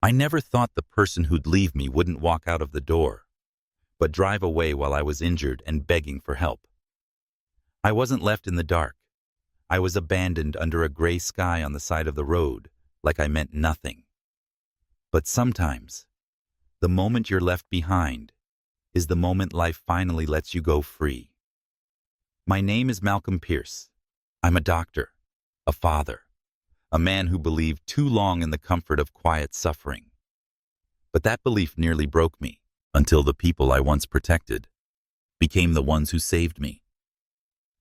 I never thought the person who'd leave me wouldn't walk out of the door, but drive away while I was injured and begging for help. I wasn't left in the dark. I was abandoned under a gray sky on the side of the road, like I meant nothing. But sometimes, the moment you're left behind is the moment life finally lets you go free. My name is Malcolm Pierce. I'm a doctor, a father, a man who believed too long in the comfort of quiet suffering. But that belief nearly broke me until the people I once protected became the ones who saved me.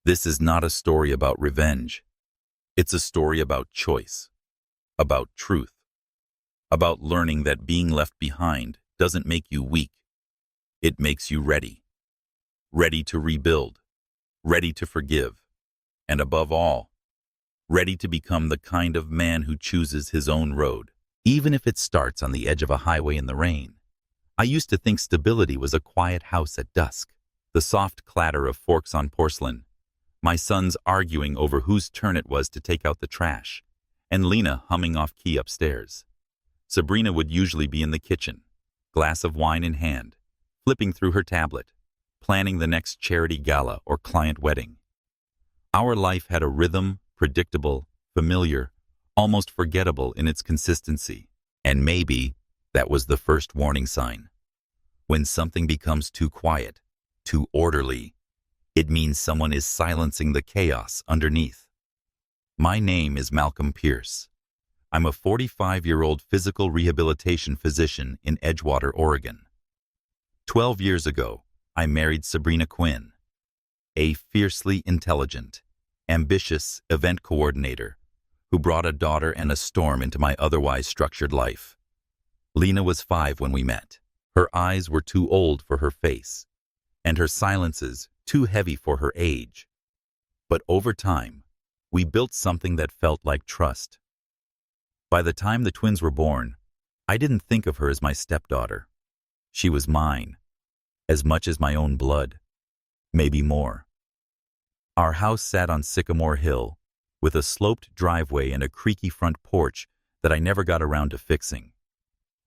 This is not a story about revenge. It's a story about choice, about truth, about learning that being left behind doesn't make you weak. It makes you ready. Ready to rebuild, ready to forgive, and above all, ready to become the kind of man who chooses his own road, even if it starts on the edge of a highway in the rain. I used to think stability was a quiet house at dusk, the soft clatter of forks on porcelain, my sons arguing over whose turn it was to take out the trash, and Lena humming off-key upstairs. Sabrina would usually be in the kitchen, glass of wine in hand, flipping through her tablet, planning the next charity gala or client wedding. Our life had a rhythm, predictable, familiar, almost forgettable in its consistency. And maybe that was the first warning sign. When something becomes too quiet, too orderly, it means someone is silencing the chaos underneath. My name is Malcolm Pierce. I'm a 45-year-old physical rehabilitation physician in Edgewater, Oregon. 12 years ago, I married Sabrina Quinn, a fiercely intelligent, ambitious event coordinator who brought a daughter and a storm into my otherwise structured life. Lena was 5 when we met. Her eyes were too old for her face, and her silences too heavy for her age. But over time, we built something that felt like trust. By the time the twins were born, I didn't think of her as my stepdaughter. She was mine, as much as my own blood, maybe more. Our house sat on Sycamore Hill, with a sloped driveway and a creaky front porch that I never got around to fixing.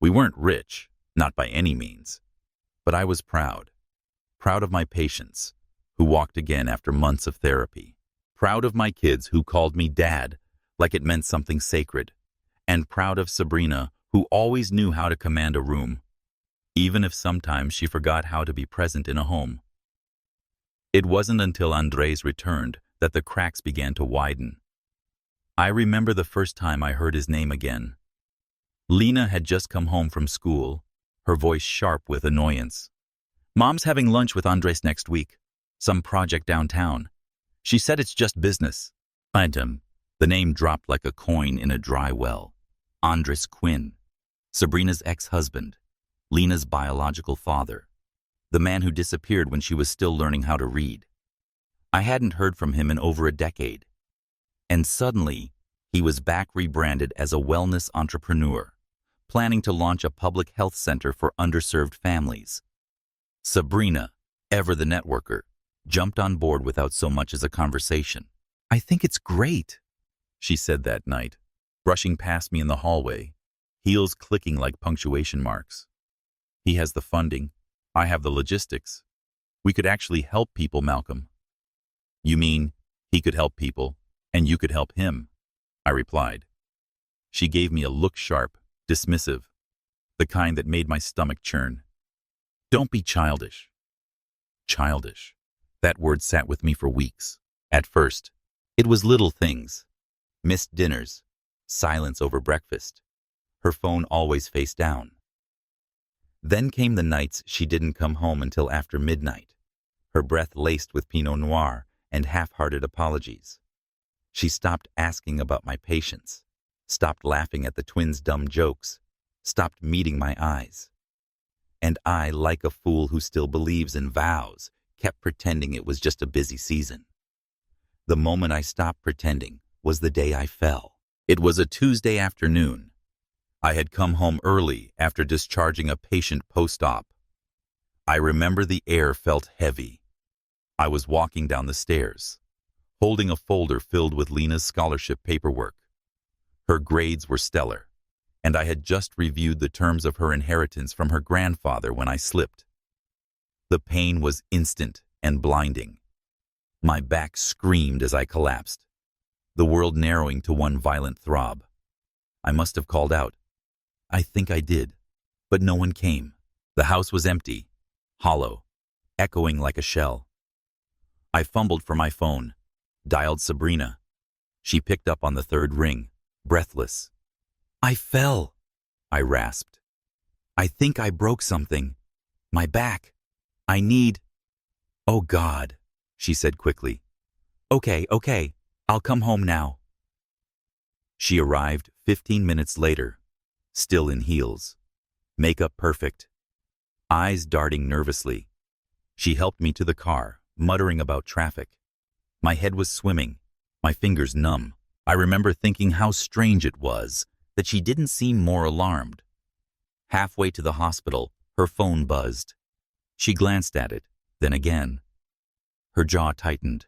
We weren't rich, not by any means, but I was proud of my patients, who walked again after months of therapy, proud of my kids who called me Dad like it meant something sacred, and proud of Sabrina, who always knew how to command a room, even if sometimes she forgot how to be present in a home. It wasn't until Andres returned that the cracks began to widen. I remember the first time I heard his name again. Lena had just come home from school, her voice sharp with annoyance. "Mom's having lunch with Andres next week. Some project downtown. She said it's just business." The name dropped like a coin in a dry well. Andres Quinn, Sabrina's ex-husband, Lena's biological father, the man who disappeared when she was still learning how to read. I hadn't heard from him in over a decade. And suddenly, he was back rebranded as a wellness entrepreneur, planning to launch a public health center for underserved families. Sabrina, ever the networker, jumped on board without so much as a conversation. "I think it's great," she said that night, brushing past me in the hallway, heels clicking like punctuation marks. "He has the funding. I have the logistics. We could actually help people, Malcolm." "You mean he could help people, and you could help him?" I replied. She gave me a look sharp, dismissive, the kind that made my stomach churn. "Don't be childish." Childish. That word sat with me for weeks. At first, it was little things. Missed dinners, silence over breakfast, her phone always face down. Then came the nights she didn't come home until after midnight, her breath laced with Pinot Noir and half-hearted apologies. She stopped asking about my patients, stopped laughing at the twins' dumb jokes, stopped meeting my eyes. And I, like a fool who still believes in vows, kept pretending it was just a busy season. The moment I stopped pretending was the day I fell. It was a Tuesday afternoon. I had come home early after discharging a patient post-op. I remember the air felt heavy. I was walking down the stairs, holding a folder filled with Lena's scholarship paperwork. Her grades were stellar, and I had just reviewed the terms of her inheritance from her grandfather when I slipped. The pain was instant and blinding. My back screamed as I collapsed, the world narrowing to one violent throb. I must have called out. I think I did, but no one came. The house was empty, hollow, echoing like a shell. I fumbled for my phone, dialed Sabrina. She picked up on the third ring, breathless. I fell, I rasped. I think I broke something. My back. I need... Oh God, she said quickly. Okay, I'll come home now. She arrived 15 minutes later, still in heels, makeup perfect, eyes darting nervously. She helped me to the car, muttering about traffic. My head was swimming, my fingers numb. I remember thinking how strange it was that she didn't seem more alarmed. Halfway to the hospital, her phone buzzed. She glanced at it, then again. Her jaw tightened.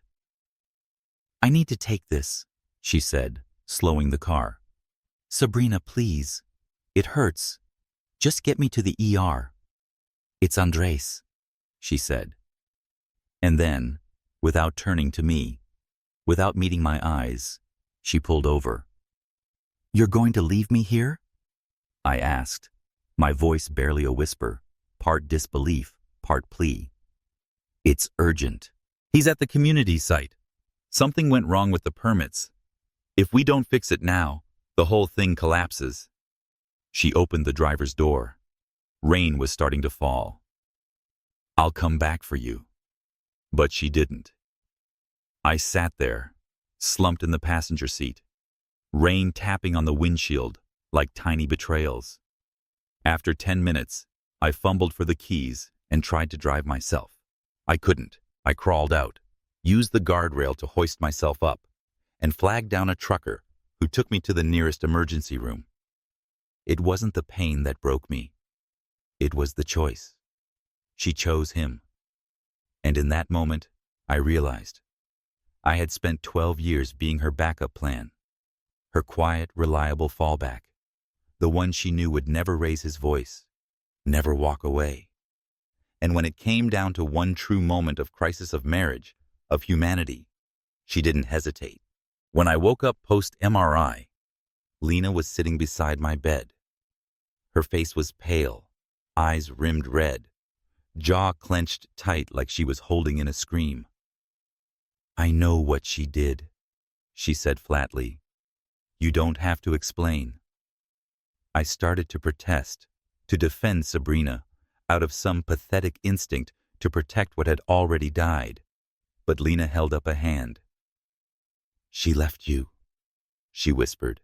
I need to take this, she said, slowing the car. Sabrina, please. It hurts. Just get me to the ER. It's Andres, she said. And then, without turning to me, without meeting my eyes, she pulled over. You're going to leave me here? I asked, my voice barely a whisper, part disbelief, part plea. It's urgent. He's at the community site. Something went wrong with the permits. If we don't fix it now, the whole thing collapses. She opened the driver's door. Rain was starting to fall. I'll come back for you. But she didn't. I sat there, slumped in the passenger seat, rain tapping on the windshield like tiny betrayals. After 10 minutes, I fumbled for the keys and tried to drive myself. I couldn't. I crawled out, used the guardrail to hoist myself up, and flagged down a trucker who took me to the nearest emergency room. It wasn't the pain that broke me. It was the choice. She chose him. And in that moment, I realized I had spent 12 years being her backup plan, her quiet, reliable fallback, the one she knew would never raise his voice, never walk away. And when it came down to one true moment of crisis of marriage, of humanity, she didn't hesitate. When I woke up post-MRI, Lena was sitting beside my bed. Her face was pale, eyes rimmed red, jaw clenched tight like she was holding in a scream. I know what she did, she said flatly. You don't have to explain. I started to protest, to defend Sabrina, out of some pathetic instinct to protect what had already died. But Lena held up a hand. She left you, she whispered.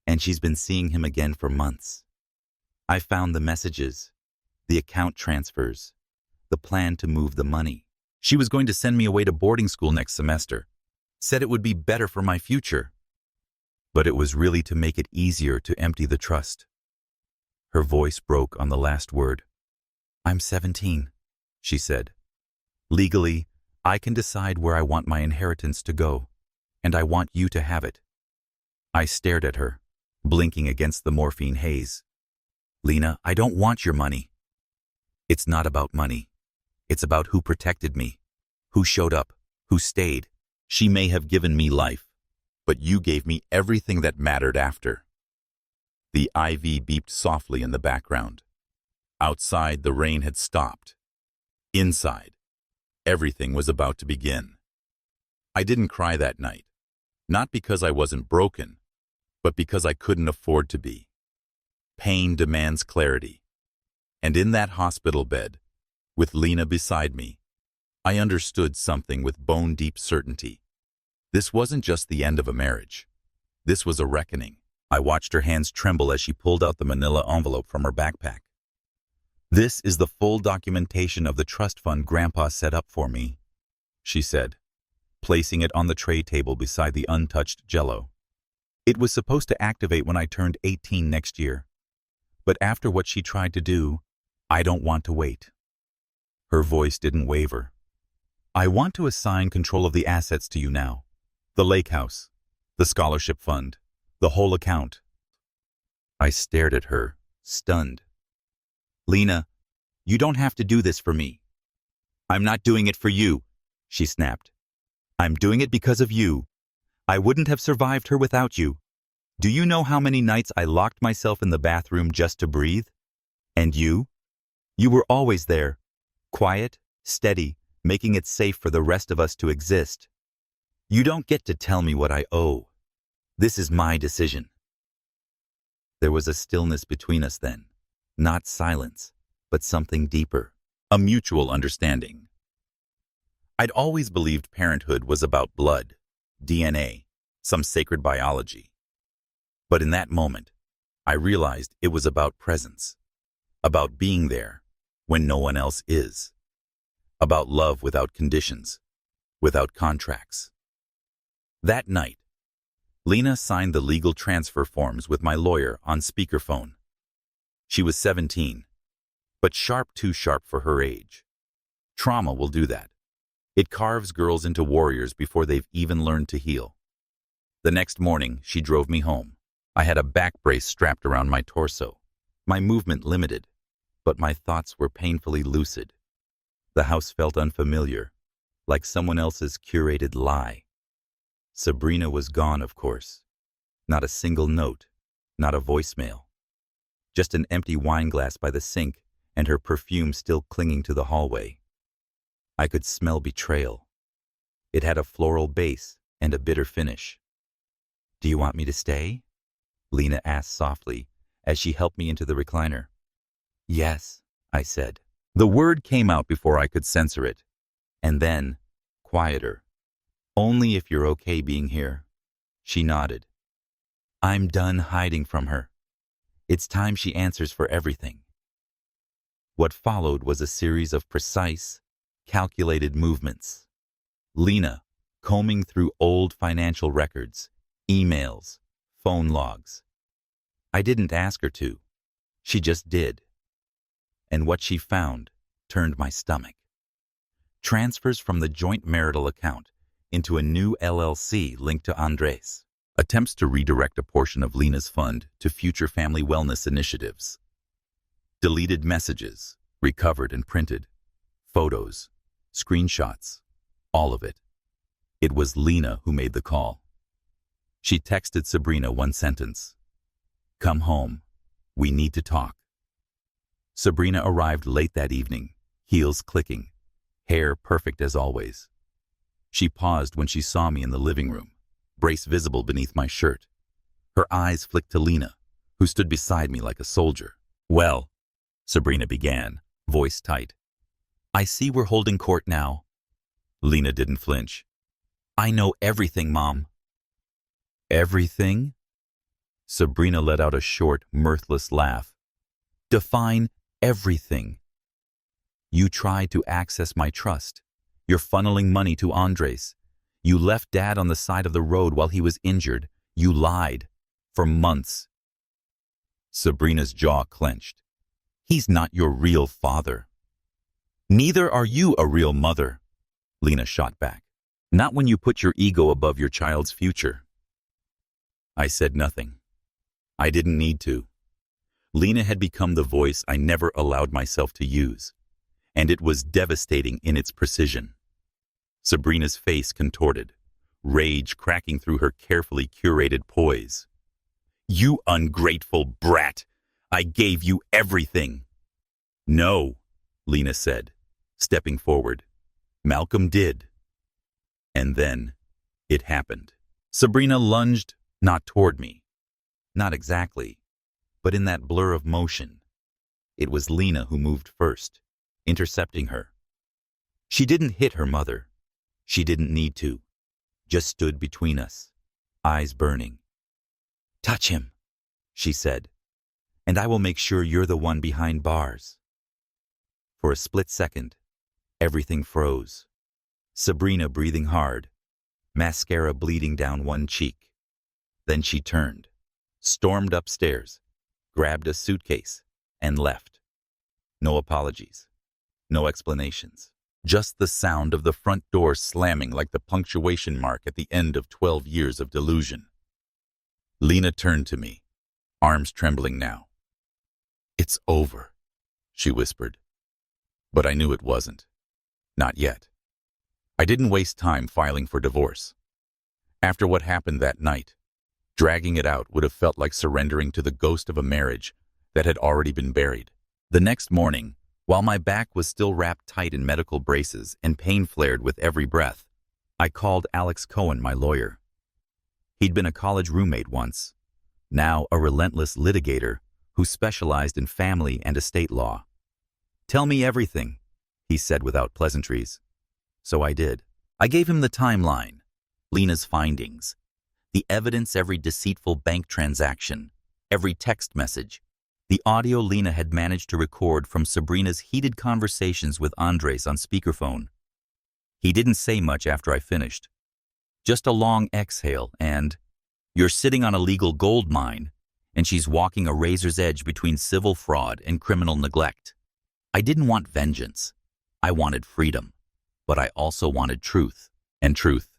And she's been seeing him again for months. I found the messages, the account transfers, the plan to move the money. She was going to send me away to boarding school next semester, said it would be better for my future. But it was really to make it easier to empty the trust. Her voice broke on the last word. I'm 17, she said. Legally, I can decide where I want my inheritance to go, and I want you to have it. I stared at her, blinking against the morphine haze. Lena, I don't want your money. It's not about money. It's about who protected me, who showed up, who stayed. She may have given me life, but you gave me everything that mattered after. The IV beeped softly in the background. Outside, the rain had stopped. Inside, everything was about to begin. I didn't cry that night, not because I wasn't broken, but because I couldn't afford to be. Pain demands clarity. And in that hospital bed, with Lena beside me, I understood something with bone-deep certainty. This wasn't just the end of a marriage. This was a reckoning. I watched her hands tremble as she pulled out the manila envelope from her backpack. This is the full documentation of the trust fund Grandpa set up for me, she said, placing it on the tray table beside the untouched Jell-O. It was supposed to activate when I turned 18 next year. But after what she tried to do, I don't want to wait. Her voice didn't waver. I want to assign control of the assets to you now. The lake house, the scholarship fund, the whole account. I stared at her, stunned. "Lena, you don't have to do this for me." "I'm not doing it for you," she snapped. "I'm doing it because of you. I wouldn't have survived her without you. Do you know how many nights I locked myself in the bathroom just to breathe? And you? You were always there, quiet, steady, making it safe for the rest of us to exist. You don't get to tell me what I owe. This is my decision." There was a stillness between us then, not silence, but something deeper, a mutual understanding. I'd always believed parenthood was about blood, DNA, some sacred biology. But in that moment, I realized it was about presence, about being there when no one else is, about love without conditions, without contracts. That night, Lena signed the legal transfer forms with my lawyer on speakerphone. She was 17, but too sharp for her age. Trauma will do that. It carves girls into warriors before they've even learned to heal. The next morning, she drove me home. I had a back brace strapped around my torso, my movement limited, but my thoughts were painfully lucid. The house felt unfamiliar, like someone else's curated lie. Sabrina was gone, of course. Not a single note, not a voicemail. Just an empty wine glass by the sink and her perfume still clinging to the hallway. I could smell betrayal. It had a floral base and a bitter finish. "Do you want me to stay?" Lena asked softly as she helped me into the recliner. "Yes," I said. The word came out before I could censor it. And then, quieter. "Only if you're okay being here." She nodded. "I'm done hiding from her. It's time she answers for everything." What followed was a series of precise, calculated movements. Lena, combing through old financial records, emails, phone logs. I didn't ask her to. She just did. And what she found turned my stomach. Transfers from the joint marital account into a new LLC linked to Andres. Attempts to redirect a portion of Lena's fund to future family wellness initiatives. Deleted messages, recovered and printed. Photos, screenshots, all of it. It was Lena who made the call. She texted Sabrina one sentence. "Come home. We need to talk." Sabrina arrived late that evening, heels clicking, hair perfect as always. She paused when she saw me in the living room, brace visible beneath my shirt. Her eyes flicked to Lena, who stood beside me like a soldier. "Well," Sabrina began, voice tight. "I see we're holding court now." Lena didn't flinch. "I know everything, Mom." "Everything?" Sabrina let out a short, mirthless laugh. "Define everything. You tried to access my trust. You're funneling money to Andres. You left Dad on the side of the road while he was injured. You lied. For months." Sabrina's jaw clenched. "He's not your real father." "Neither are you a real mother," Lena shot back. "Not when you put your ego above your child's future." I said nothing. I didn't need to. Lena had become the voice I never allowed myself to use, and it was devastating in its precision. Sabrina's face contorted, rage cracking through her carefully curated poise. "You ungrateful brat! I gave you everything." "No," Lena said, stepping forward. "Malcolm did." And then, it happened. Sabrina lunged, not toward me. Not exactly, but in that blur of motion. It was Lena who moved first, intercepting her. She didn't hit her mother. She didn't need to. Just stood between us, eyes burning. "Touch him," she said, "and I will make sure you're the one behind bars." For a split second, everything froze. Sabrina breathing hard, mascara bleeding down one cheek. Then she turned, stormed upstairs, grabbed a suitcase, and left. No apologies, no explanations. Just the sound of the front door slamming like the punctuation mark at the end of 12 years of delusion. Lena turned to me, arms trembling now. "It's over," she whispered. But I knew it wasn't. Not yet. I didn't waste time filing for divorce. After what happened that night, dragging it out would have felt like surrendering to the ghost of a marriage that had already been buried. The next morning, while my back was still wrapped tight in medical braces and pain flared with every breath, I called Alex Cohen, my lawyer. He'd been a college roommate once, now a relentless litigator who specialized in family and estate law. "Tell me everything," he said without pleasantries. So I did. I gave him the timeline, Lena's findings, the evidence, every deceitful bank transaction, every text message, the audio Lena had managed to record from Sabrina's heated conversations with Andres on speakerphone. He didn't say much after I finished. Just a long exhale and, "You're sitting on a legal gold mine, and she's walking a razor's edge between civil fraud and criminal neglect." I didn't want vengeance. I wanted freedom. But I also wanted truth. And truth,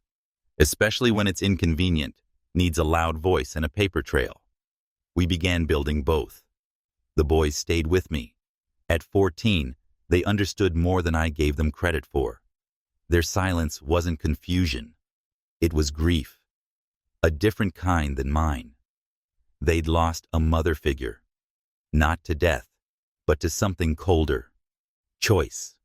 especially when it's inconvenient, needs a loud voice and a paper trail. We began building both. The boys stayed with me. At 14, they understood more than I gave them credit for. Their silence wasn't confusion. It was grief. A different kind than mine. They'd lost a mother figure. Not to death, but to something colder. Choice.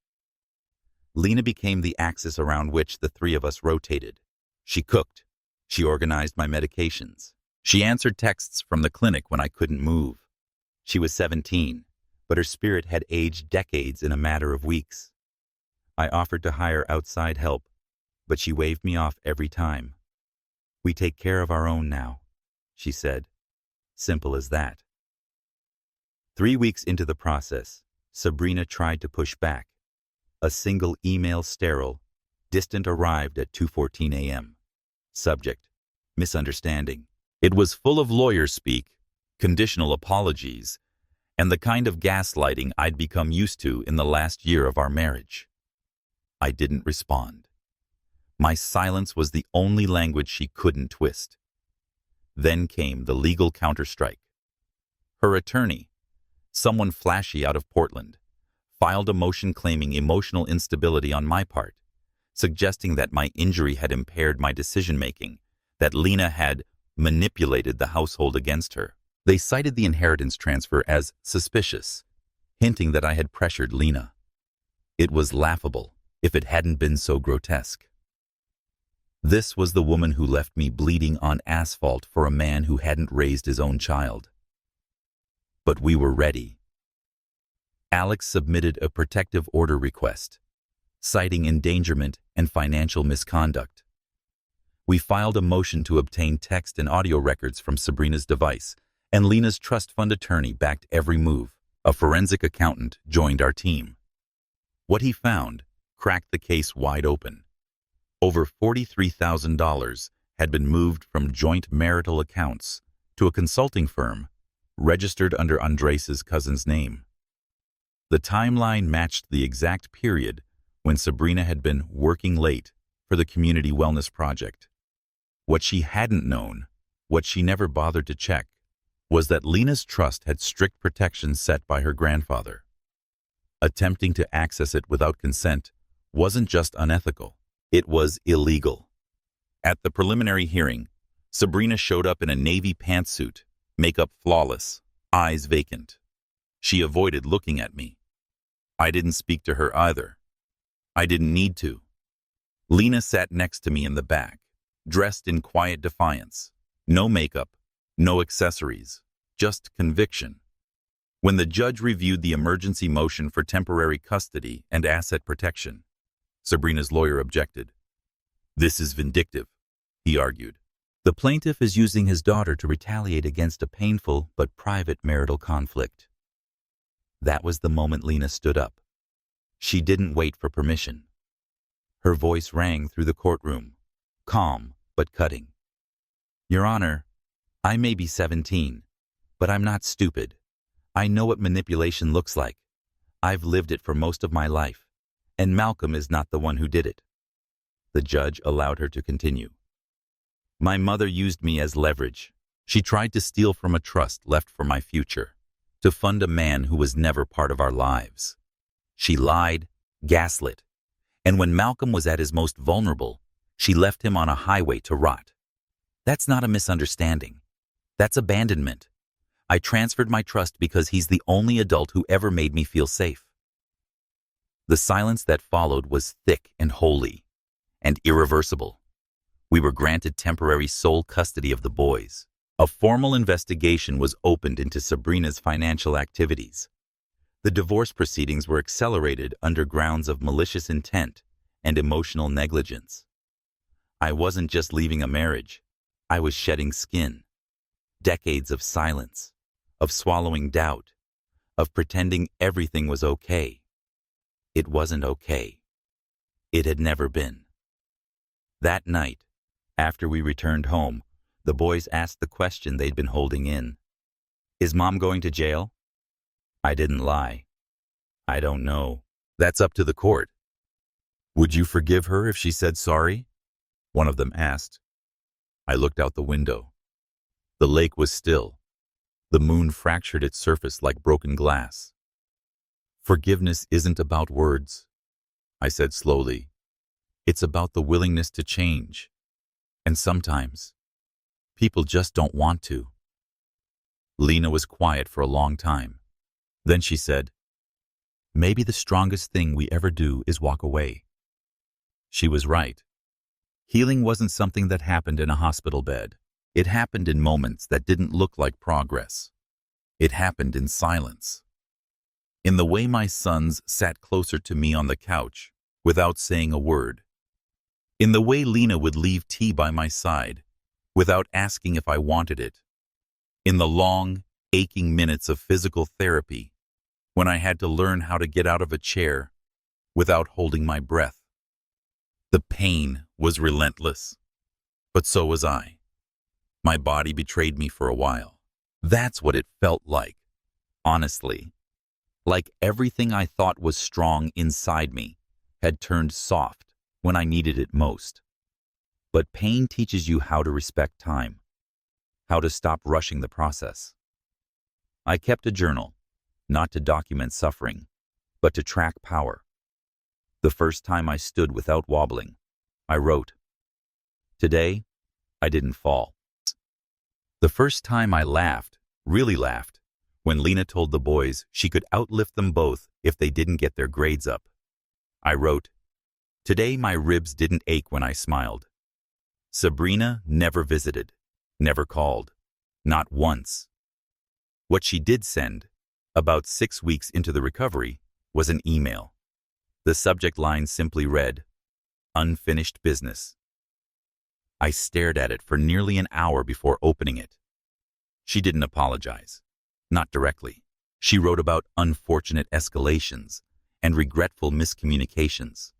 Lena became the axis around which the three of us rotated. She cooked. She organized my medications. She answered texts from the clinic when I couldn't move. She was 17, but her spirit had aged decades in a matter of weeks. I offered to hire outside help, but she waved me off every time. "We take care of our own now," she said. Simple as that. 3 weeks into the process, Sabrina tried to push back. A single email sterile, distant arrived at 2:14 a.m. Subject, misunderstanding. It was full of lawyer speak, conditional apologies, and the kind of gaslighting I'd become used to in the last year of our marriage. I didn't respond. My silence was the only language she couldn't twist. Then came the legal counterstrike. Her attorney, someone flashy out of Portland, filed a motion claiming emotional instability on my part, suggesting that my injury had impaired my decision-making, that Lena had manipulated the household against her. They cited the inheritance transfer as suspicious, hinting that I had pressured Lena. It was laughable if it hadn't been so grotesque. This was the woman who left me bleeding on asphalt for a man who hadn't raised his own child. But we were ready. Alex submitted a protective order request, citing endangerment and financial misconduct. We filed a motion to obtain text and audio records from Sabrina's device, and Lena's trust fund attorney backed every move. A forensic accountant joined our team. What he found cracked the case wide open. Over $43,000 had been moved from joint marital accounts to a consulting firm registered under Andres' cousin's name. The timeline matched the exact period when Sabrina had been working late for the Community Wellness Project. What she hadn't known, what she never bothered to check, was that Lena's trust had strict protections set by her grandfather. Attempting to access it without consent wasn't just unethical, it was illegal. At the preliminary hearing, Sabrina showed up in a navy pantsuit, makeup flawless, eyes vacant. She avoided looking at me. I didn't speak to her either. I didn't need to. Lena sat next to me in the back, dressed in quiet defiance. No makeup, no accessories, just conviction. When the judge reviewed the emergency motion for temporary custody and asset protection, Sabrina's lawyer objected. "This is vindictive," he argued. "The plaintiff is using his daughter to retaliate against a painful but private marital conflict." That was the moment Lena stood up. She didn't wait for permission. Her voice rang through the courtroom, calm but cutting. "Your Honor, I may be 17, but I'm not stupid. I know what manipulation looks like. I've lived it for most of my life, and Malcolm is not the one who did it." The judge allowed her to continue. "My mother used me as leverage. She tried to steal from a trust left for my future, to fund a man who was never part of our lives. She lied, gaslit, and when Malcolm was at his most vulnerable, she left him on a highway to rot. That's not a misunderstanding. That's abandonment. I transferred my trust because he's the only adult who ever made me feel safe. The silence that followed was thick and holy, and irreversible. We were granted temporary sole custody of the boys. A formal investigation was opened into Sabrina's financial activities. The divorce proceedings were accelerated under grounds of malicious intent and emotional negligence. I wasn't just leaving a marriage. I was shedding skin. Decades of silence, of swallowing doubt, of pretending everything was okay. It wasn't okay. It had never been. That night, after we returned home, the boys asked the question they'd been holding in. Is Mom going to jail? I didn't lie. I don't know. That's up to the court. Would you forgive her if she said sorry? One of them asked. I looked out the window. The lake was still. The moon fractured its surface like broken glass. Forgiveness isn't about words, I said slowly. It's about the willingness to change. And sometimes, people just don't want to. Lena was quiet for a long time. Then she said, maybe the strongest thing we ever do is walk away. She was right. Healing wasn't something that happened in a hospital bed. It happened in moments that didn't look like progress. It happened in silence. In the way my sons sat closer to me on the couch, without saying a word. In the way Lena would leave tea by my side, without asking if I wanted it. In the long, aching minutes of physical therapy, when I had to learn how to get out of a chair without holding my breath. The pain was relentless, but so was I. My body betrayed me for a while. That's what it felt like, honestly. Like everything I thought was strong inside me had turned soft when I needed it most. But pain teaches you how to respect time, how to stop rushing the process. I kept a journal, not to document suffering, but to track power. The first time I stood without wobbling, I wrote. Today, I didn't fall. The first time I laughed, really laughed, when Lena told the boys she could outlift them both if they didn't get their grades up. I wrote, today my ribs didn't ache when I smiled. Sabrina never visited, never called, not once. What she did send, about 6 weeks into the recovery, was an email. The subject line simply read, unfinished business. I stared at it for nearly an hour before opening it. She didn't apologize. Not directly. She wrote about unfortunate escalations and regretful miscommunications.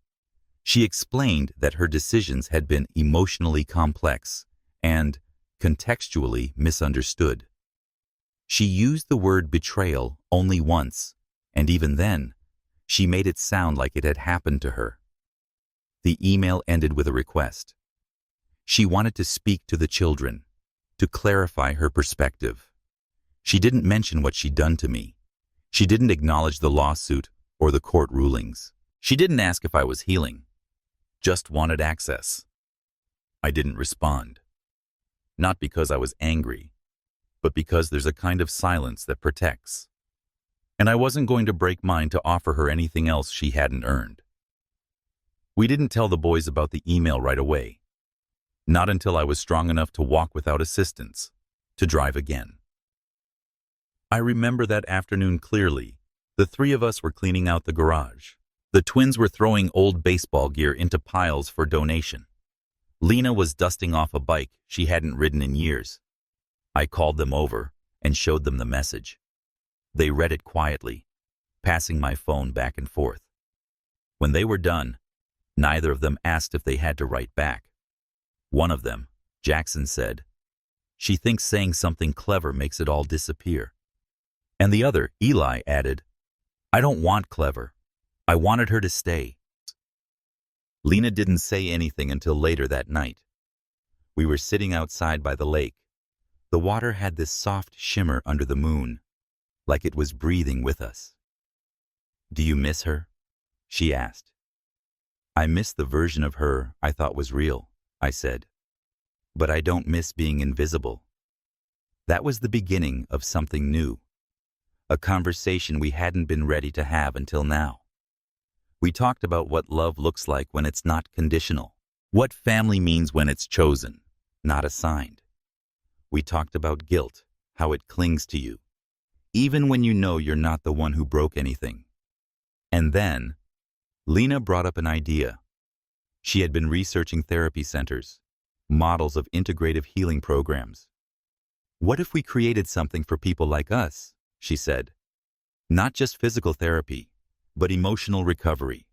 She explained that her decisions had been emotionally complex and contextually misunderstood. She used the word betrayal only once, and even then, she made it sound like it had happened to her. The email ended with a request. She wanted to speak to the children, to clarify her perspective. She didn't mention what she'd done to me. She didn't acknowledge the lawsuit or the court rulings. She didn't ask if I was healing. Just wanted access. I didn't respond. Not because I was angry, but because there's a kind of silence that protects. And I wasn't going to break mine to offer her anything else she hadn't earned. We didn't tell the boys about the email right away. Not until I was strong enough to walk without assistance, to drive again. I remember that afternoon clearly. The three of us were cleaning out the garage. The twins were throwing old baseball gear into piles for donation. Lena was dusting off a bike she hadn't ridden in years. I called them over and showed them the message. They read it quietly, passing my phone back and forth. When they were done, neither of them asked if they had to write back. One of them, Jackson, said, "She thinks saying something clever makes it all disappear." And the other, Eli, added, "I don't want clever. I wanted her to stay." Lena didn't say anything until later that night. We were sitting outside by the lake, The water had this soft shimmer under the moon, like it was breathing with us. "Do you miss her?" she asked. "I miss the version of her I thought was real," I said. "But I don't miss being invisible." That was the beginning of something new, a conversation we hadn't been ready to have until now. We talked about what love looks like when it's not conditional, what family means when it's chosen, not assigned. We talked about guilt, how it clings to you, even when you know you're not the one who broke anything. And then, Lena brought up an idea. She had been researching therapy centers, models of integrative healing programs. "What if we created something for people like us?" she said. "Not just physical therapy, but emotional recovery,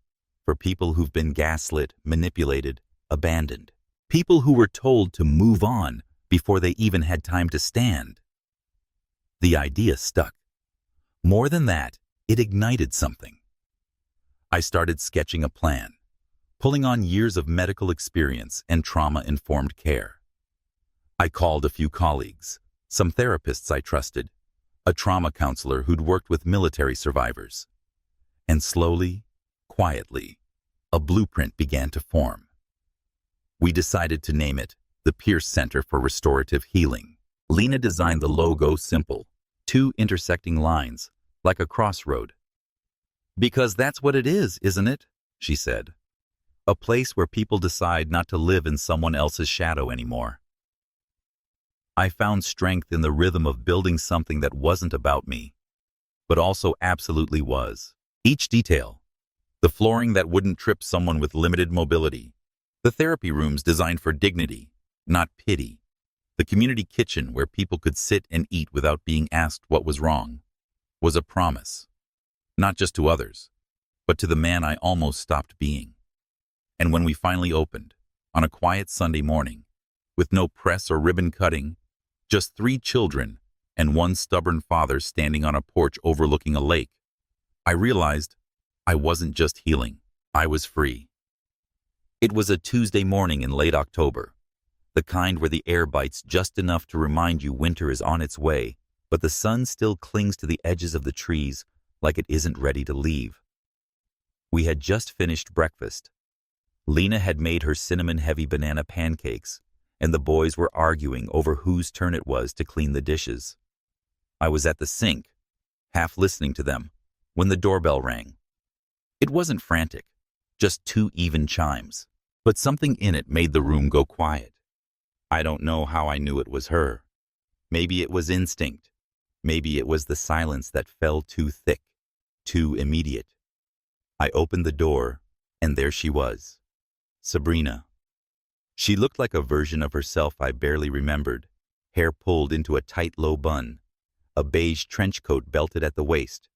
for people who've been gaslit, manipulated, abandoned. People who were told to move on before they even had time to stand." The idea stuck. More than that, it ignited something. I started sketching a plan, pulling on years of medical experience and trauma-informed care. I called a few colleagues, some therapists I trusted, a trauma counselor who'd worked with military survivors. And slowly, quietly, a blueprint began to form. We decided to name it the Pierce Center for Restorative Healing. Lena designed the logo simple, two intersecting lines, like a crossroad. "Because that's what it is, isn't it?" she said. "A place where people decide not to live in someone else's shadow anymore." I found strength in the rhythm of building something that wasn't about me, but also absolutely was. Each detail, the flooring that wouldn't trip someone with limited mobility, the therapy rooms designed for dignity, not pity, the community kitchen where people could sit and eat without being asked what was wrong, was a promise, not just to others, but to the man I almost stopped being. And when we finally opened, on a quiet Sunday morning, with no press or ribbon cutting, just 3 children and one stubborn father standing on a porch overlooking a lake, I realized I wasn't just healing, I was free. It was a Tuesday morning in late October, the kind where the air bites just enough to remind you winter is on its way, but the sun still clings to the edges of the trees like it isn't ready to leave. We had just finished breakfast. Lena had made her cinnamon-heavy banana pancakes, and the boys were arguing over whose turn it was to clean the dishes. I was at the sink, half listening to them, when the doorbell rang. It wasn't frantic, just 2 even chimes, but something in it made the room go quiet. I don't know how I knew it was her. Maybe it was instinct. Maybe it was the silence that fell too thick, too immediate. I opened the door, and there she was, Sabrina. She looked like a version of herself I barely remembered, hair pulled into a tight low bun, a beige trench coat belted at the waist,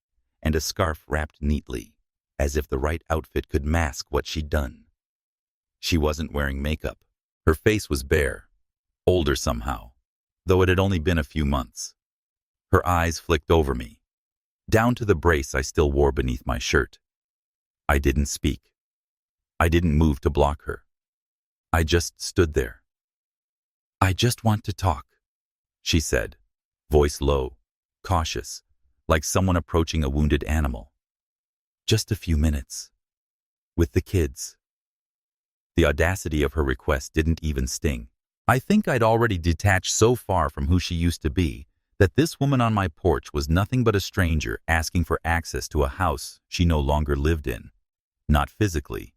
and a scarf wrapped neatly, as if the right outfit could mask what she'd done. She wasn't wearing makeup. Her face was bare, older somehow, though it had only been a few months. Her eyes flicked over me, down to the brace I still wore beneath my shirt. I didn't speak. I didn't move to block her. I just stood there. "I just want to talk," she said, voice low, cautious, like someone approaching a wounded animal. "Just a few minutes. With the kids." The audacity of her request didn't even sting. I think I'd already detached so far from who she used to be that this woman on my porch was nothing but a stranger asking for access to a house she no longer lived in. Not physically,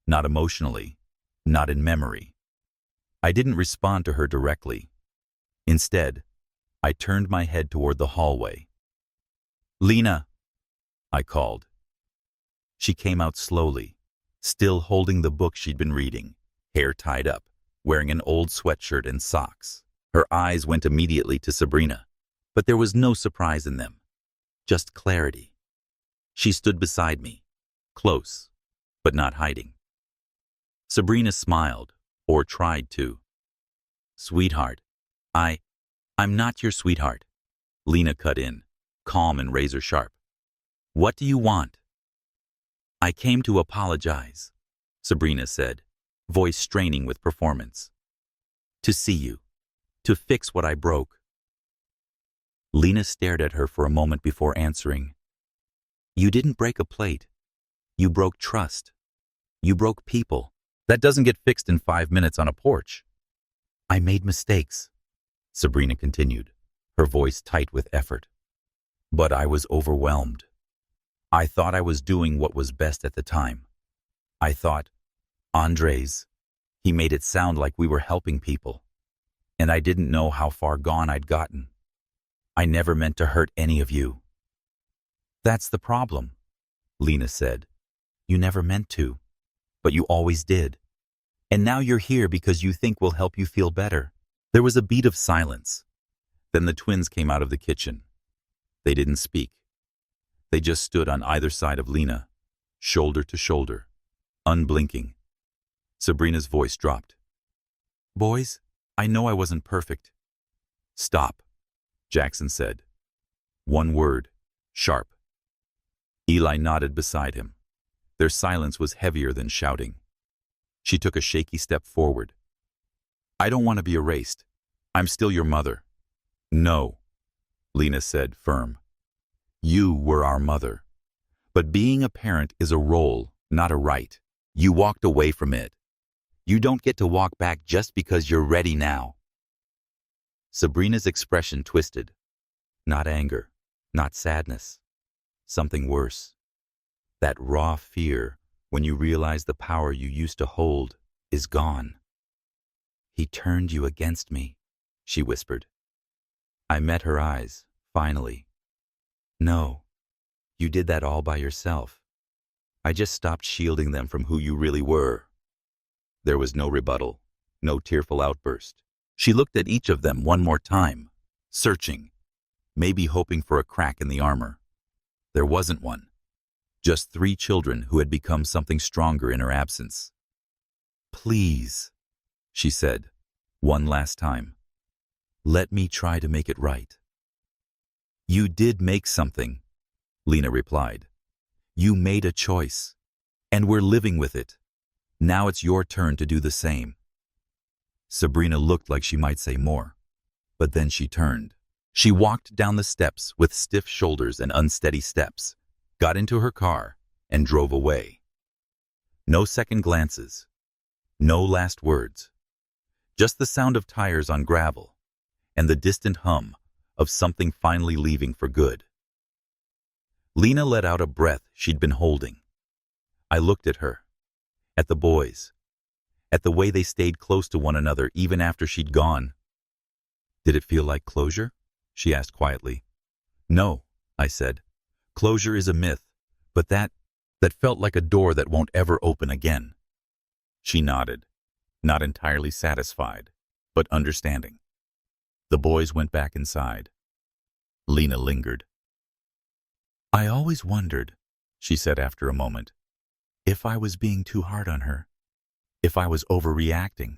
not emotionally, not in memory. I didn't respond to her directly. Instead, I turned my head toward the hallway. "Lena," I called. She came out slowly, still holding the book she'd been reading, hair tied up, wearing an old sweatshirt and socks. Her eyes went immediately to Sabrina, but there was no surprise in them, just clarity. She stood beside me, close, but not hiding. Sabrina smiled, or tried to. "Sweetheart, I'm not your sweetheart," Lena cut in, calm and razor sharp. "What do you want?" "I came to apologize," Sabrina said, voice straining with performance. "To see you, to fix what I broke." Lena stared at her for a moment before answering. You didn't break a plate. You broke trust. You broke people. That doesn't get fixed in 5 minutes on a porch. I made mistakes, Sabrina continued, her voice tight with effort. But I was overwhelmed. I thought I was doing what was best at the time. I thought, Andres, he made it sound like we were helping people. And I didn't know how far gone I'd gotten. I never meant to hurt any of you. That's the problem, Lena said. You never meant to, but you always did. And now you're here because you think we'll help you feel better. There was a beat of silence. Then the twins came out of the kitchen. They didn't speak. They just stood on either side of Lena, shoulder to shoulder, unblinking. Sabrina's voice dropped. Boys, I know I wasn't perfect. Stop, Jackson said. One word, sharp. Eli nodded beside him. Their silence was heavier than shouting. She took a shaky step forward. I don't want to be erased. I'm still your mother. No, Lena said, firm. You were our mother. But being a parent is a role, not a right. You walked away from it. You don't get to walk back just because you're ready now. Sabrina's expression twisted. Not anger, not sadness. Something worse. That raw fear when you realize the power you used to hold is gone. He turned you against me, she whispered. I met her eyes, finally. No, you did that all by yourself. I just stopped shielding them from who you really were. There was no rebuttal, no tearful outburst. She looked at each of them one more time, searching, maybe hoping for a crack in the armor. There wasn't one. Just 3 children who had become something stronger in her absence. Please, she said, one last time. Let me try to make it right. You did make something, Lena replied. You made a choice, and we're living with it. Now it's your turn to do the same. Sabrina looked like she might say more, but then she turned. She walked down the steps with stiff shoulders and unsteady steps, got into her car, and drove away. No second glances, no last words, just the sound of tires on gravel and the distant hum of something finally leaving for good. Lena let out a breath she'd been holding. I looked at her, at the boys, at the way they stayed close to one another even after she'd gone. Did it feel like closure? She asked quietly. No, I said. Closure is a myth, but that felt like a door that won't ever open again. She nodded, not entirely satisfied, but understanding. The boys went back inside. Lena lingered. I always wondered, she said after a moment, if I was being too hard on her, if I was overreacting.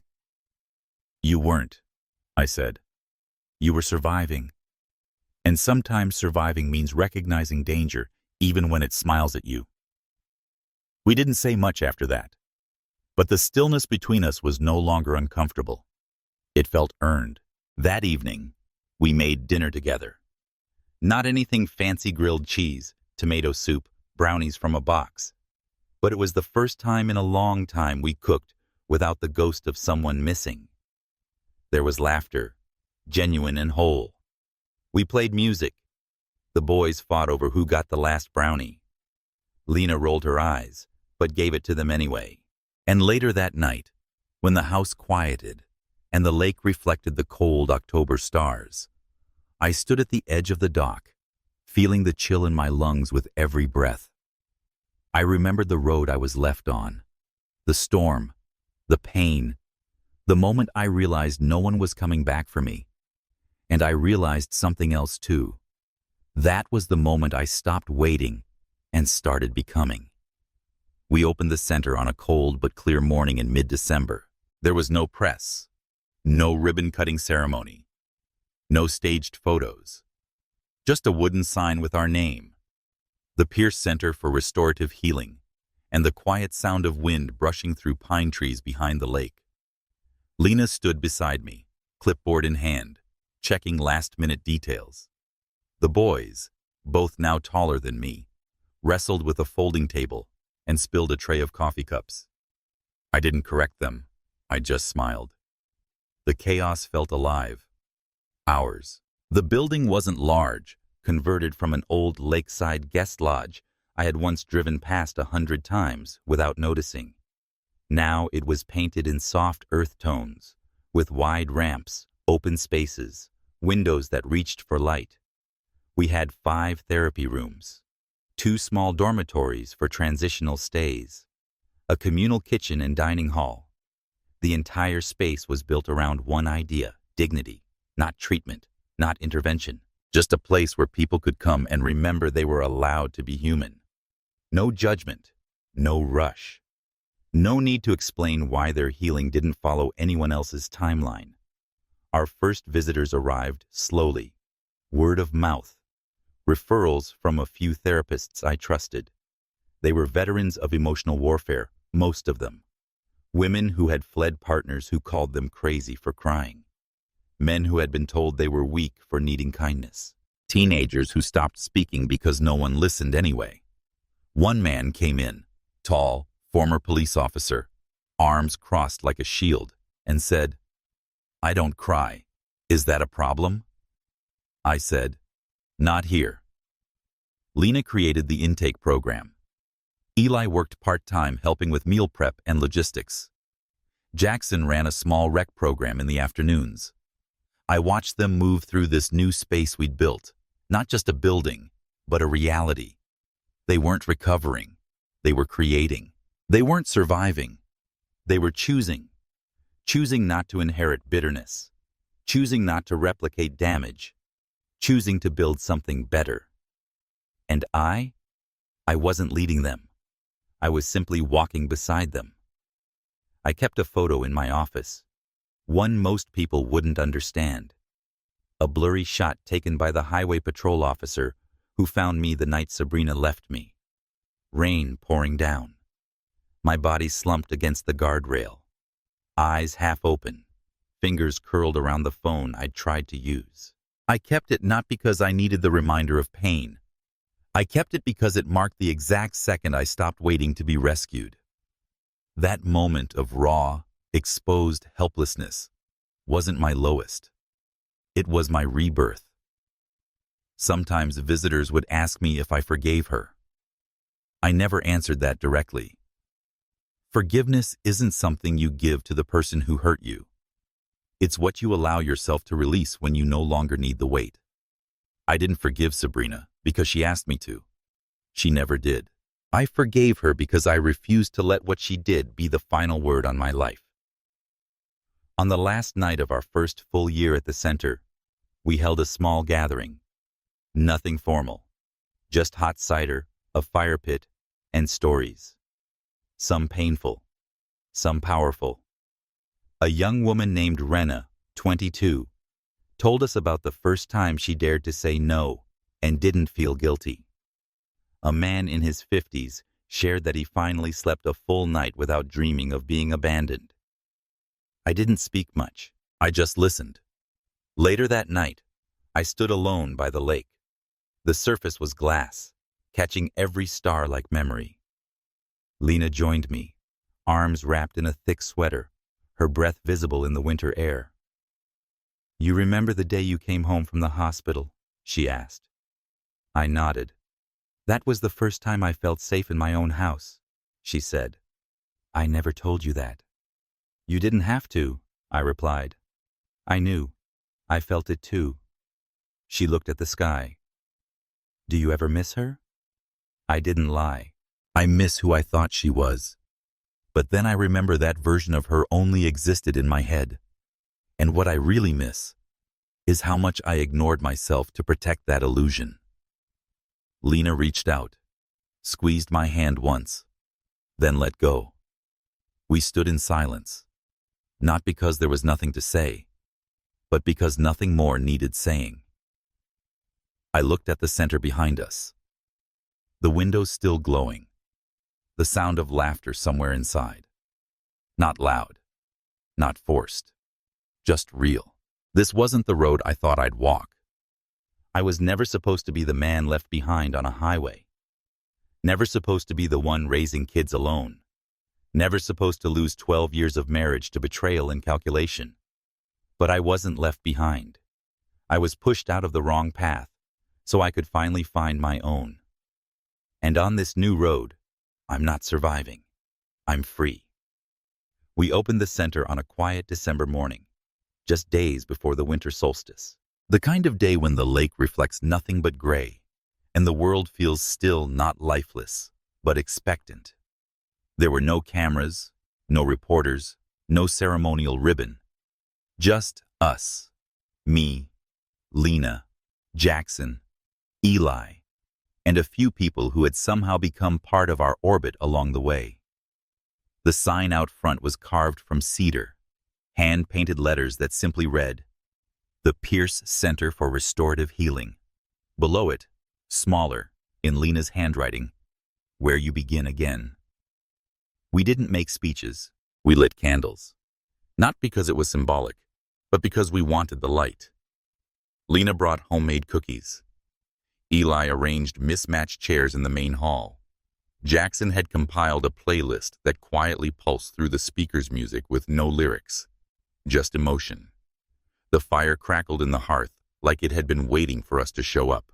You weren't, I said. You were surviving. And sometimes surviving means recognizing danger even when it smiles at you. We didn't say much after that, but the stillness between us was no longer uncomfortable. It felt earned. That evening, we made dinner together. Not anything fancy grilled cheese, tomato soup, brownies from a box, but it was the first time in a long time we cooked without the ghost of someone missing. There was laughter, genuine and whole. We played music. The boys fought over who got the last brownie. Lena rolled her eyes, but gave it to them anyway. And later that night, when the house quieted and the lake reflected the cold October stars, I stood at the edge of the dock, feeling the chill in my lungs with every breath. I remembered the road I was left on, the storm, the pain, the moment I realized no one was coming back for me. And I realized something else too. That was the moment I stopped waiting and started becoming. We opened the center on a cold but clear morning in mid-December. There was no press, no ribbon-cutting ceremony, no staged photos, just a wooden sign with our name, the Pierce Center for Restorative Healing, and the quiet sound of wind brushing through pine trees behind the lake. Lena stood beside me, clipboard in hand, checking last-minute details. The boys, both now taller than me, wrestled with a folding table and spilled a tray of coffee cups. I didn't correct them. I just smiled. The chaos felt alive. Ours. The building wasn't large, converted from an old lakeside guest lodge I had once driven past 100 times without noticing. Now it was painted in soft earth tones, with wide ramps, open spaces, windows that reached for light. We had 5 therapy rooms, 2 small dormitories for transitional stays, a communal kitchen and dining hall. The entire space was built around one idea: dignity, not treatment, not intervention, just a place where people could come and remember they were allowed to be human. No judgment, no rush. No need to explain why their healing didn't follow anyone else's timeline. Our first visitors arrived slowly, word of mouth, referrals from a few therapists I trusted. They were veterans of emotional warfare, most of them. Women who had fled partners who called them crazy for crying. Men who had been told they were weak for needing kindness. Teenagers who stopped speaking because no one listened anyway. One man came in, tall, former police officer, arms crossed like a shield, and said, "I don't cry. Is that a problem?" I said, "Not here." Lena created the intake program. Eli worked part-time helping with meal prep and logistics. Jackson ran a small rec program in the afternoons. I watched them move through this new space we'd built, not just a building, but a reality. They weren't recovering. They were creating. They weren't surviving. They were choosing not to inherit bitterness, choosing not to replicate damage, choosing to build something better. And I wasn't leading them. I was simply walking beside them. I kept a photo in my office, one most people wouldn't understand. A blurry shot taken by the highway patrol officer who found me the night Sabrina left me. Rain pouring down. My body slumped against the guardrail, eyes half open, fingers curled around the phone I'd tried to use. I kept it not because I needed the reminder of pain. I kept it because it marked the exact second I stopped waiting to be rescued. That moment of raw, exposed helplessness wasn't my lowest. It was my rebirth. Sometimes visitors would ask me if I forgave her. I never answered that directly. Forgiveness isn't something you give to the person who hurt you. It's what you allow yourself to release when you no longer need the weight. I didn't forgive Sabrina because she asked me to. She never did. I forgave her because I refused to let what she did be the final word on my life. On the last night of our first full year at the center, we held a small gathering. Nothing formal, just hot cider, a fire pit, and stories. Some painful, some powerful. A young woman named Lena, 22, told us about the first time she dared to say no and didn't feel guilty. A man in his 50s shared that he finally slept a full night without dreaming of being abandoned. I didn't speak much. I just listened. Later that night, I stood alone by the lake. The surface was glass, catching every star like memory. Lena joined me, arms wrapped in a thick sweater, her breath visible in the winter air. "You remember the day you came home from the hospital?" she asked. I nodded. "That was the first time I felt safe in my own house," she said. "I never told you that." "You didn't have to," I replied. I knew. I felt it too. She looked at the sky. "Do you ever miss her?" I didn't lie. I miss who I thought she was. But then I remember that version of her only existed in my head. And what I really miss is how much I ignored myself to protect that illusion. Lena reached out, squeezed my hand once, then let go. We stood in silence, not because there was nothing to say, but because nothing more needed saying. I looked at the center behind us. The windows still glowing. The sound of laughter somewhere inside. Not loud, not forced, just real. This wasn't the road I thought I'd walk. I was never supposed to be the man left behind on a highway. Never supposed to be the one raising kids alone. Never supposed to lose 12 years of marriage to betrayal and calculation. But I wasn't left behind. I was pushed out of the wrong path, so I could finally find my own. And on this new road, I'm not surviving. I'm free. We opened the center on a quiet December morning, just days before the winter solstice. The kind of day when the lake reflects nothing but gray, and the world feels still, not lifeless, but expectant. There were no cameras, no reporters, no ceremonial ribbon. Just us. Me, Lena, Jackson, Eli, and a few people who had somehow become part of our orbit along the way. The sign out front was carved from cedar, hand-painted letters that simply read, "The Pierce Center for Restorative Healing." Below it, smaller, in Lena's handwriting, "Where you begin again." We didn't make speeches. We lit candles. Not because it was symbolic, but because we wanted the light. Lena brought homemade cookies. Eli arranged mismatched chairs in the main hall. Jackson had compiled a playlist that quietly pulsed through the speaker's music with no lyrics, just emotion. The fire crackled in the hearth like it had been waiting for us to show up.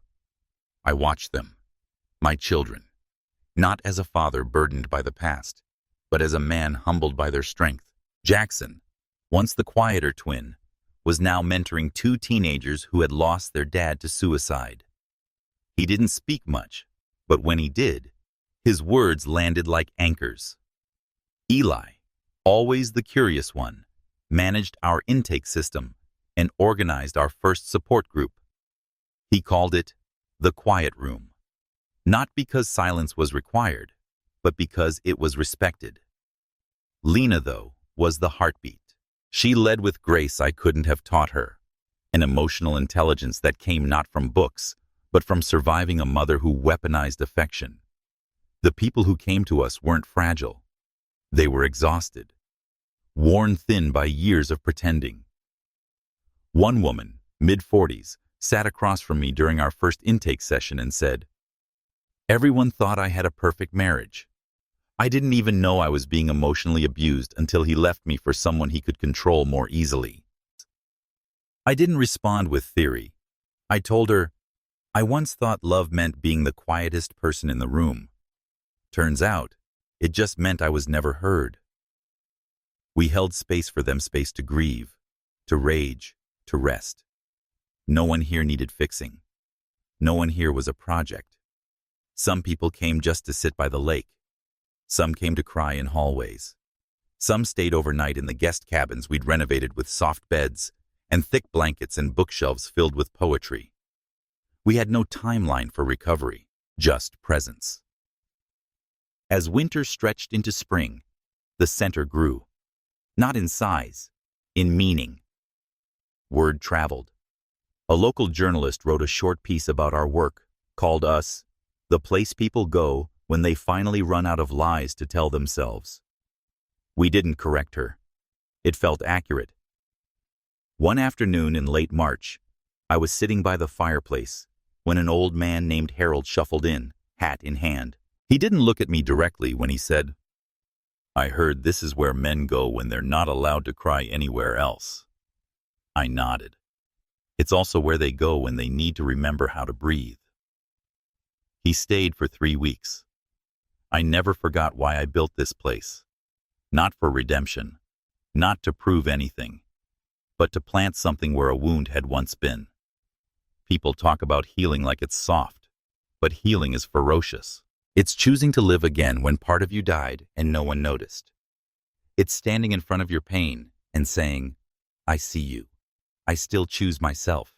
I watched them, my children, not as a father burdened by the past, but as a man humbled by their strength. Jackson, once the quieter twin, was now mentoring two teenagers who had lost their dad to suicide. He didn't speak much, but when he did, his words landed like anchors. Eli, always the curious one, managed our intake system and organized our first support group. He called it the Quiet Room, not because silence was required, but because it was respected. Lena, though, was the heartbeat. She led with grace I couldn't have taught her, an emotional intelligence that came not from books, but from surviving a mother who weaponized affection. The people who came to us weren't fragile. They were exhausted, worn thin by years of pretending. One woman, mid-40s, sat across from me during our first intake session and said, "Everyone thought I had a perfect marriage. I didn't even know I was being emotionally abused until he left me for someone he could control more easily." I didn't respond with theory. I told her, "I once thought love meant being the quietest person in the room. Turns out, it just meant I was never heard." We held space for them, space to grieve, to rage, to rest. No one here needed fixing. No one here was a project. Some people came just to sit by the lake. Some came to cry in hallways. Some stayed overnight in the guest cabins we'd renovated with soft beds and thick blankets and bookshelves filled with poetry. We had no timeline for recovery, just presence. As winter stretched into spring, the center grew. Not in size, in meaning. Word traveled. A local journalist wrote a short piece about our work, called us the place people go when they finally run out of lies to tell themselves. We didn't correct her. It felt accurate. One afternoon in late March, I was sitting by the fireplace when an old man named Harold shuffled in, hat in hand. He didn't look at me directly when he said, "I heard this is where men go when they're not allowed to cry anywhere else." I nodded. It's also where they go when they need to remember how to breathe. He stayed for 3 weeks. I never forgot why I built this place. Not for redemption, not to prove anything, but to plant something where a wound had once been. People talk about healing like it's soft, but healing is ferocious. It's choosing to live again when part of you died and no one noticed. It's standing in front of your pain and saying, "I see you. I still choose myself."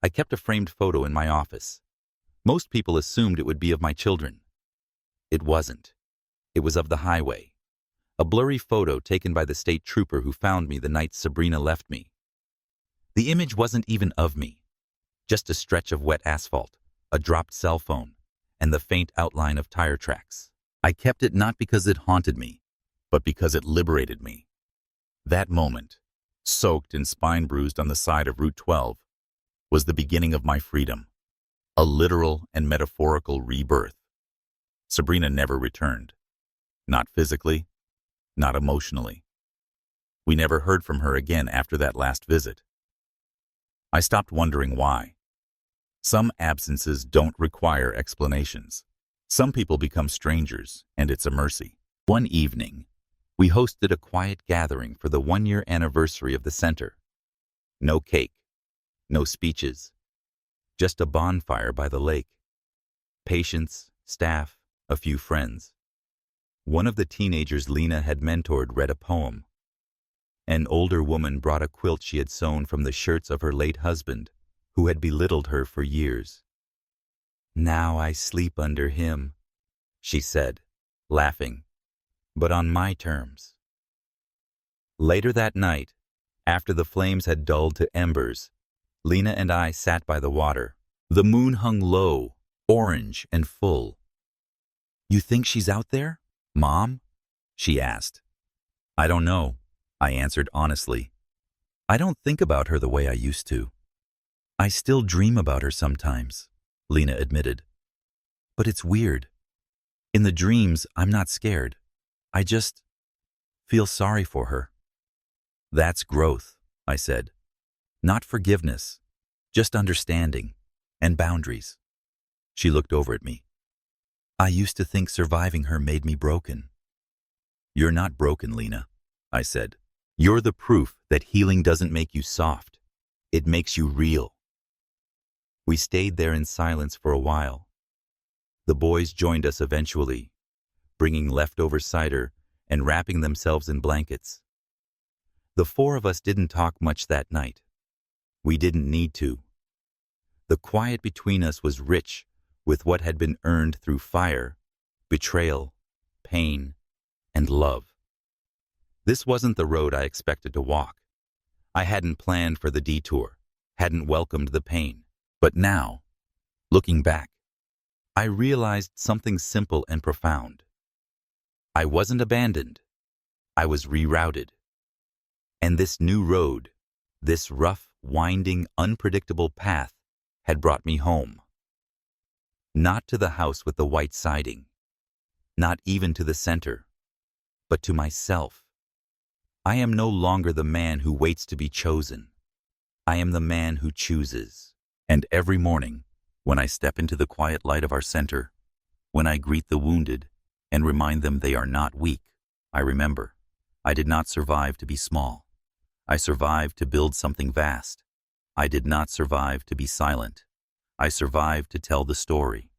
I kept a framed photo in my office. Most people assumed it would be of my children. It wasn't. It was of the highway. A blurry photo taken by the state trooper who found me the night Sabrina left me. The image wasn't even of me. Just a stretch of wet asphalt, a dropped cell phone, and the faint outline of tire tracks. I kept it not because it haunted me, but because it liberated me. That moment, soaked and spine bruised on the side of Route 12, was the beginning of my freedom, a literal and metaphorical rebirth. Sabrina never returned. Not physically, not emotionally. We never heard from her again after that last visit. I stopped wondering why. Some absences don't require explanations. Some people become strangers, and it's a mercy. One evening, we hosted a quiet gathering for the 1-year anniversary of the center. No cake, no speeches, just a bonfire by the lake. Patients, staff, a few friends. One of the teenagers Lena had mentored read a poem. An older woman brought a quilt she had sewn from the shirts of her late husband, who had belittled her for years. "Now I sleep under him," she said, laughing, "but on my terms." Later that night, after the flames had dulled to embers, Lena and I sat by the water. The moon hung low, orange and full. "You think she's out there, Mom?" she asked. "I don't know," I answered honestly. "I don't think about her the way I used to." "I still dream about her sometimes," Lena admitted. "But it's weird. In the dreams, I'm not scared. I just feel sorry for her." "That's growth," I said. "Not forgiveness, just understanding and boundaries." She looked over at me. "I used to think surviving her made me broken." "You're not broken, Lena," I said. "You're the proof that healing doesn't make you soft. It makes you real." We stayed there in silence for a while. The boys joined us eventually, bringing leftover cider and wrapping themselves in blankets. The 4 of us didn't talk much that night. We didn't need to. The quiet between us was rich with what had been earned through fire, betrayal, pain, and love. This wasn't the road I expected to walk. I hadn't planned for the detour, hadn't welcomed the pain. But now, looking back, I realized something simple and profound. I wasn't abandoned. I was rerouted. And this new road, this rough, winding, unpredictable path, had brought me home. Not to the house with the white siding, not even to the center, but to myself. I am no longer the man who waits to be chosen. I am the man who chooses. And every morning, when I step into the quiet light of our center, when I greet the wounded and remind them they are not weak, I remember, I did not survive to be small. I survived to build something vast. I did not survive to be silent. I survived to tell the story.